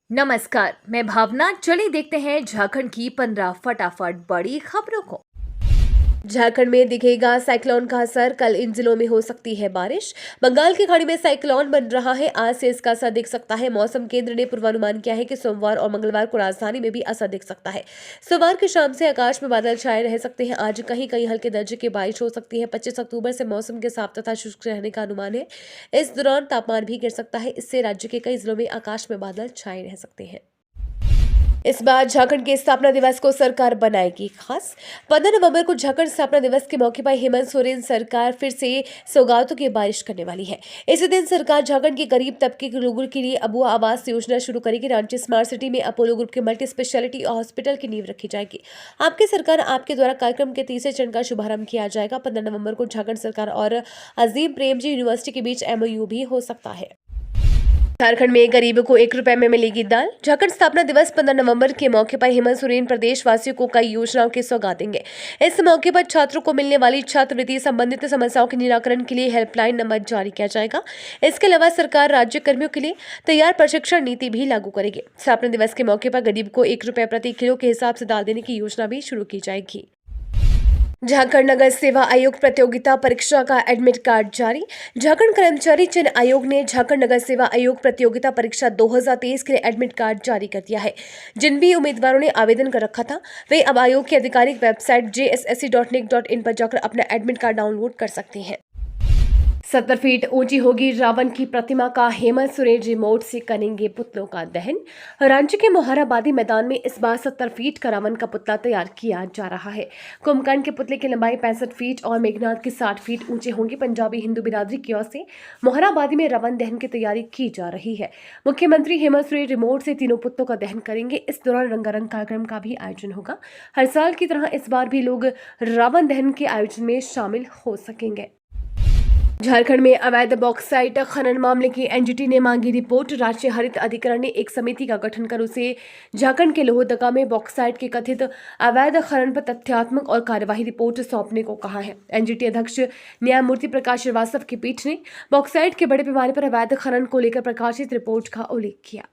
नमस्कार, मैं भावना। चलिए देखते हैं झारखंड की 15 फटाफट बड़ी खबरों को। झारखंड में दिखेगा साइक्लोन का असर। कल इन जिलों में हो सकती है बारिश। बंगाल की खाड़ी में साइक्लोन बन रहा है। आज से इसका असर दिख सकता है। मौसम केंद्र ने पूर्वानुमान किया है कि सोमवार और मंगलवार को राजधानी में भी असर दिख सकता है। सोमवार की शाम से आकाश में बादल छाए रह सकते हैं। आज कहीं कहीं हल्के दर्जे की बारिश हो सकती है। 25 अक्टूबर से मौसम के साफ तथा शुष्क रहने का अनुमान है। इस दौरान तापमान भी गिर सकता है। इससे राज्य के कई जिलों में आकाश में बादल छाए रह सकते हैं। इस बार झारखंड के स्थापना दिवस को सरकार बनाएगी खास। 15 नवंबर को झारखंड स्थापना दिवस के मौके पर हेमंत सोरेन सरकार फिर से सौगातों की बारिश करने वाली है। इसी दिन सरकार झारखंड के गरीब तबके के लोगों के लिए अबुआ आवास योजना शुरू करेगी। रांची स्मार्ट सिटी में अपोलो ग्रुप के मल्टी स्पेशलिटी हॉस्पिटल की नींव रखी जाएगी। आपकी सरकार आपके द्वारा कार्यक्रम के तीसरे चरण का शुभारंभ किया जाएगा। 15 नवंबर को झारखंड सरकार और अजीम प्रेमजी यूनिवर्सिटी के बीच MOU भी हो सकता है। झारखंड में गरीबों को 1 रुपए में मिलेगी दाल। झारखंड स्थापना दिवस 15 नवंबर के मौके पर हेमंत सोरेन प्रदेश वासियों को कई योजनाओं की सौगात देंगे। इस मौके पर छात्रों को मिलने वाली छात्रवृत्ति संबंधित समस्याओं के निराकरण के लिए हेल्पलाइन नंबर जारी किया जाएगा। इसके अलावा सरकार राज्य कर्मियों के लिए तैयार प्रशिक्षण नीति भी लागू करेगी। स्थापना दिवस के मौके पर गरीब को 1 रुपए प्रति किलो के हिसाब से दाल देने की योजना भी शुरू की जाएगी। झारखंड नगर सेवा आयोग प्रतियोगिता परीक्षा का एडमिट कार्ड जारी। झारखंड कर्मचारी चयन आयोग ने झारखंड नगर सेवा आयोग प्रतियोगिता परीक्षा 2023 के लिए एडमिट कार्ड जारी कर दिया है। जिन भी उम्मीदवारों ने आवेदन कर रखा था वे अब आयोग की आधिकारिक वेबसाइट jssc.nic.in पर जाकर अपना एडमिट कार्ड डाउनलोड कर सकते हैं। 70 फीट ऊंची होगी रावण की प्रतिमा का हेमंत सोरेन रिमोट से करेंगे पुतलों का दहन। रांची के मोहराबादी मैदान में इस बार 70 फीट का रावण का पुतला तैयार किया जा रहा है। कुंभकर्ण के पुतले की लंबाई 65 फीट और मेघनाथ के 60 फीट ऊंचे होंगे। पंजाबी हिंदू बिरादरी की ओर से मोहराबादी में रावण दहन की तैयारी की जा रही है। मुख्यमंत्री हेमंत सोरेन रिमोट से तीनों पुतलों का दहन करेंगे। इस दौरान रंगारंग कार्यक्रम का भी आयोजन होगा। हर साल की तरह इस बार भी लोग रावण दहन के आयोजन में शामिल हो सकेंगे। झारखंड में अवैध बॉक्साइट खनन मामले की NGT ने मांगी रिपोर्ट। राष्ट्रीय हरित अधिकरण ने एक समिति का गठन कर उसे झारखंड के लोहरदगा में बॉक्साइट के कथित अवैध खनन पर तथ्यात्मक और कार्यवाही रिपोर्ट सौंपने को कहा है। NGT अध्यक्ष न्यायमूर्ति प्रकाश श्रीवास्तव की पीठ ने बॉक्साइट के बड़े पैमाने पर अवैध खनन को लेकर प्रकाशित रिपोर्ट का उल्लेख किया।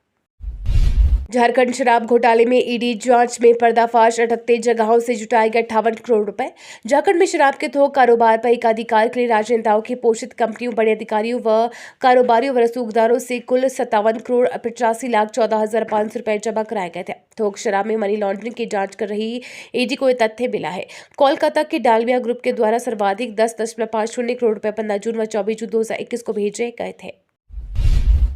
झारखंड शराब घोटाले में ईडी जांच में पर्दाफाश। 38 जगहों से जुटाए गए 58 करोड़ रुपए। झारखंड में शराब के थोक कारोबार पर एकाधिकार के लिए राजनेताओं की पोषित कंपनियों, बड़े अधिकारियों व कारोबारियों व रसूखदारों से कुल 57 करोड़ 85,14,500 रुपए जमा कराए गए थे। थोक शराब में मनी लॉन्ड्रिंग की जांच कर रही ईडी को यह तथ्य मिला है। कोलकाता के डालमिया ग्रुप के द्वारा सर्वाधिक 10.50 करोड़ रुपए 15 जून व 24 जून 2021 को भेजे गए थे।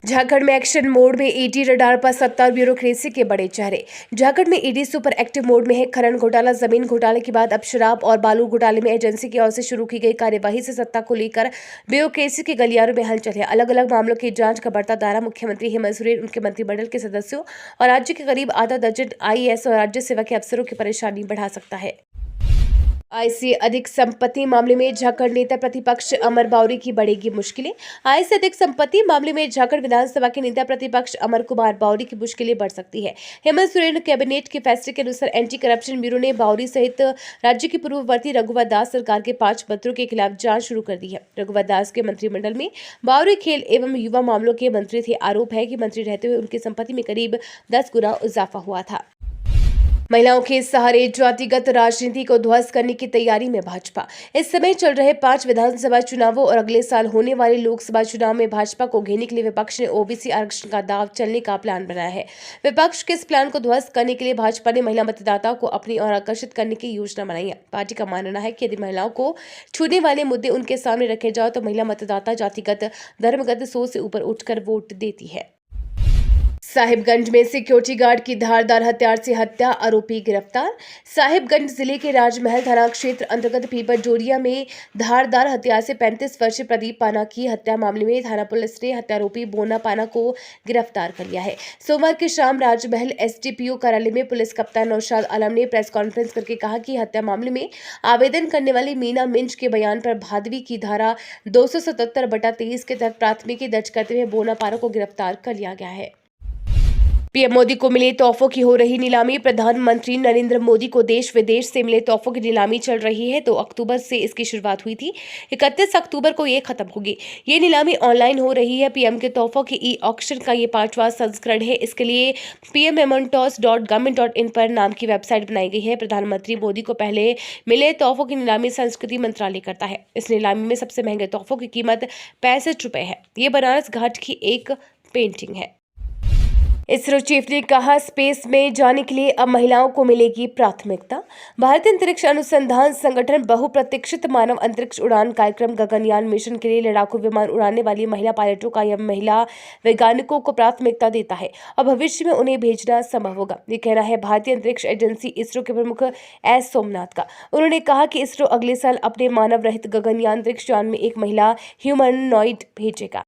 झारखंड में एक्शन मोड में ईडी रडार पर सत्ता और ब्यूरोक्रेसी के बड़े चेहरे। झारखंड में ईडी सुपर एक्टिव मोड में है। खनन घोटाला, जमीन घोटाले के बाद अब शराब और बालू घोटाले में एजेंसी की ओर से शुरू की गई कार्यवाही से सत्ता को लेकर ब्यूरोक्रेसी के गलियारों में हलचल है। अलग अलग मामलों की जांच का बढ़ता दायरा मुख्यमंत्री हेमंत सोरेन, उनके मंत्रिमंडल के सदस्यों और राज्य के करीब आधा दर्जन IAS और राज्य सेवा के अफसरों की परेशानी बढ़ा सकता है। आय से अधिक संपत्ति मामले में झारखंड नेता प्रतिपक्ष अमर बावरी की बढ़ेगी मुश्किलें। आय से अधिक संपत्ति मामले में झारखंड विधानसभा के नेता प्रतिपक्ष अमर कुमार बावरी की मुश्किलें बढ़ सकती है। हेमंत सोरेन कैबिनेट के फैसले के अनुसार एंटी करप्शन ब्यूरो ने बावरी सहित राज्य की पूर्ववर्ती रघुवर दास सरकार के 5 मंत्रियों के खिलाफ जांच शुरू कर दी है। रघुवर दास के मंत्रिमंडल में बावरी खेल एवं युवा मामलों के मंत्री थे। आरोप है कि मंत्री रहते हुए उनकी संपत्ति में करीब 10 गुना इजाफा हुआ था। महिलाओं के सहारे जातिगत राजनीति को ध्वस्त करने की तैयारी में भाजपा। इस समय चल रहे 5 विधानसभा चुनावों और अगले साल होने वाले लोकसभा चुनाव में भाजपा को घेरने के लिए विपक्ष ने OBC आरक्षण का दांव चलने का प्लान बनाया है। विपक्ष के इस प्लान को ध्वस्त करने के लिए भाजपा ने महिला मतदाताओं को अपनी ओर आकर्षित करने की योजना बनाई है। पार्टी का मानना है कि यदि महिलाओं को छूने वाले मुद्दे उनके सामने रखे जाओ तो महिला मतदाता जातिगत धर्मगत सोच से ऊपर उठकर वोट देती है। साहिबगंज में सिक्योरिटी गार्ड की धारदार हथियार से हत्या, आरोपी गिरफ्तार। साहिबगंज जिले के राजमहल थाना क्षेत्र अंतर्गत पीपर जोरिया में धारदार हथियार से 35 वर्षीय प्रदीप पाना की हत्या मामले में थाना पुलिस ने हत्यारोपी बोना पाना को गिरफ्तार कर लिया है। सोमवार की शाम राजमहल SDPO कार्यालय में पुलिस कप्तान नौशाद आलम ने प्रेस कॉन्फ्रेंस करके कहा कि हत्या मामले में आवेदन करने वाली मीना मिंज के बयान पर भादवी की धारा 277/23 के तहत प्राथमिकी दर्ज करते हुए बोना पाना को गिरफ्तार कर लिया गया है। पीएम मोदी को मिले तोहफों की हो रही नीलामी। प्रधानमंत्री नरेंद्र मोदी को देश विदेश से मिले तोहफों की नीलामी चल रही है। 2 अक्टूबर से इसकी शुरुआत हुई थी। 31 अक्टूबर को ये खत्म होगी। ये नीलामी ऑनलाइन हो रही है। पीएम के तोहफों के ई ऑक्शन का ये 5वां संस्करण है। इसके लिए pmmementos.government.in पर नाम की वेबसाइट बनाई गई है। प्रधानमंत्री मोदी को पहले मिले तोहफों की नीलामी संस्कृति मंत्रालय करता है। इस नीलामी में सबसे महंगे तोहफों की कीमत 65 रुपए है। ये बनारस घाट की एक पेंटिंग है। इसरो चीफ ने कहा, स्पेस में जाने के लिए अब महिलाओं को मिलेगी प्राथमिकता। भारतीय अंतरिक्ष अनुसंधान संगठन बहुप्रतीक्षित मानव अंतरिक्ष उड़ान कार्यक्रम गगनयान मिशन के लिए लड़ाकू विमान उड़ाने वाली महिला पायलटों का या महिला वैज्ञानिकों को प्राथमिकता देता है और भविष्य में उन्हें भेजना संभव होगा। ये कहना है भारतीय अंतरिक्ष एजेंसी इसरो के प्रमुख एस सोमनाथ का। उन्होंने कहा कि इसरो अगले साल अपने मानव रहित गगनयान अंतरिक्ष यान में एक महिला ह्यूमनॉइड भेजेगा।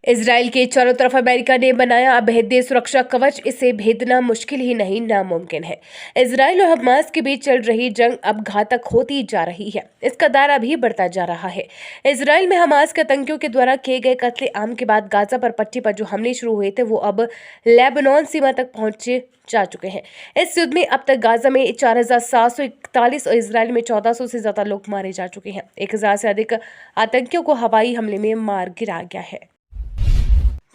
इजराइल के चारों तरफ अमेरिका ने बनाया अभेद्य सुरक्षा कवच। इसे भेदना मुश्किल ही नहीं, नामुमकिन है। इजराइल और हमास के बीच चल रही जंग अब घातक होती जा रही है। इसका दायरा भी बढ़ता जा रहा है। इजराइल में हमास के आतंकियों के द्वारा किए गए कत्लेआम के बाद गाजा पर पट्टी पर जो हमले शुरू हुए थे वो अब लेबनान सीमा तक पहुंचे जा चुके हैं। इस युद्ध में अब तक गाजा में 4741 और इजराइल में 1400 से ज्यादा लोग मारे जा चुके हैं। 1000 से अधिक आतंकियों को हवाई हमले में मार गिराया गया है।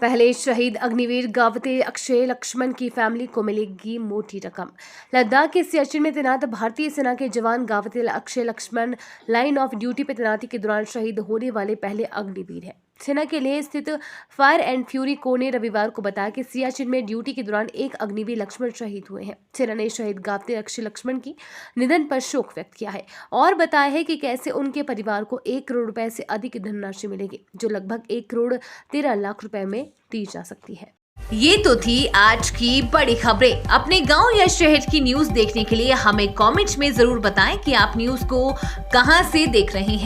पहले शहीद अग्निवीर गावते अक्षय लक्ष्मण की फैमिली को मिलेगी मोटी रकम। लद्दाख के सियाचिन में तैनात भारतीय सेना के जवान Gawate Akshay Laxman line of duty पर तैनाती के दौरान शहीद होने वाले पहले अग्निवीर हैं। सेना के लिए स्थित फायर एंड फ्यूरी कोर ने रविवार को बताया कि सियाचिन में ड्यूटी के दौरान एक अग्निवीर लक्ष्मण शहीद हुए हैं। सेना ने शहीद गावते अक्षय लक्ष्मण की निधन पर शोक व्यक्त किया है और बताया है कि कैसे उनके परिवार को 1 करोड़ रुपए से अधिक धनराशि मिलेगी, जो लगभग 1 करोड़ 13 लाख रुपए में दी जा सकती है। ये तो थी आज की बड़ी खबरें। अपने गांव या शहर की न्यूज देखने के लिए हमें कमेंट में जरूर बताएं कि आप न्यूज को कहां से देख रहे हैं।